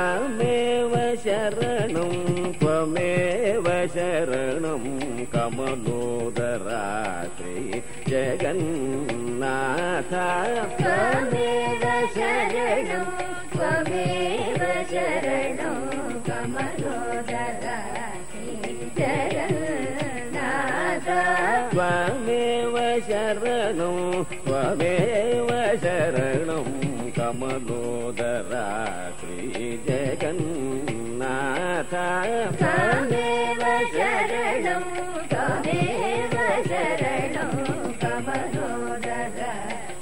त्वमेव शरणं त्वमेव शरणं कमलोदरा श्री जगन्नाथ त्वमेव शरणं त्वमेव शरणं कमलोदरा श्री जगन्नाथ त्वमेव शरणं त्वमेव शरणं कमलोदरा श्री जगन्नाथ त्वमेव शरणं त्वमेव शरणं कमलोदरा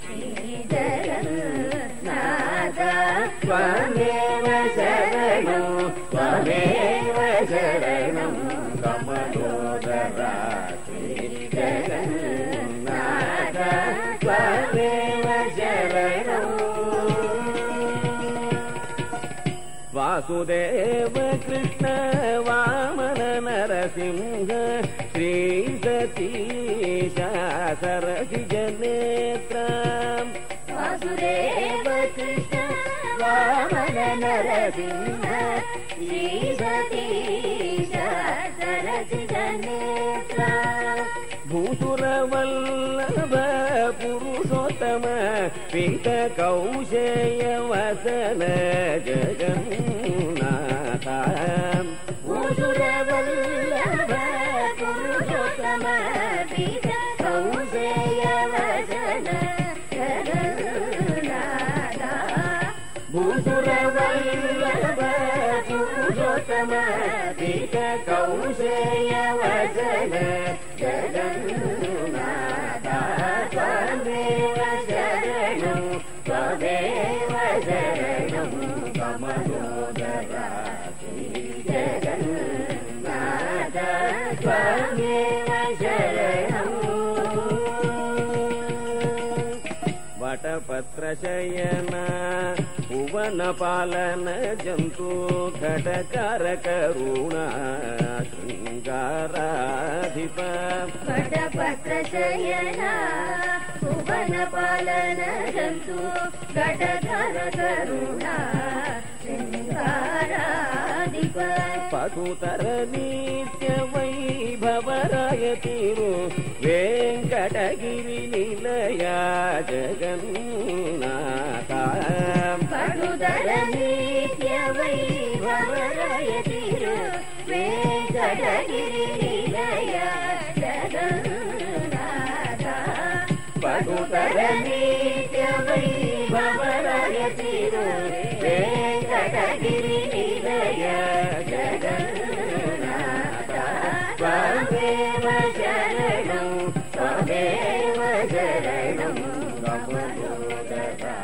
श्री जगन्नाथ त्वमेव शरणं त्वमेव शरणं कमलोदरा श्री जगन्नाथ त्वमेव शरणं वासुदेव कृष्ण वामन नरसिंह श्री सतीश सरसिज नेत्र वासुदेव कृष्ण वामन नरसिंह श्री सतीश सरसिज नेत्र भूसुरवल्लभ पुरुषोत्तम पीत कौशेय वसन जगन्नाथ भूसुरवल्लभ पुरुषोत्तम पीत कौशेय वसन जगन्नाथ भूसुरवल्लभ पुरुषोत्तम पीत कौशेय वसन जगन्नाथ त्वमेव शरणं त्वमेव शरणं कमलोदरा श्री जगन्नाथ त्वमेव शरणं वटपत्रशयन भुवनपालन जन्तु घटकारकरुणा शृङ्गाराधिप वटपत्रशयन भुवनपालन जन्तु घटकारकरुणा शृङ्गाराधिप पटुतर नित्य वैभवरायतिरु वेङ्कटगिरि निलया जगन्नाथ पटुतर नित्य वैभवरायतिरु वेङ्कटगिरि निलया जगन्नाथ पटुतर नित्य वैभवरायतिरु वेङ्कटगिरि निलया जगन्नाथ त्वमेव शरणं त्वमेव शरणं कमलोदरा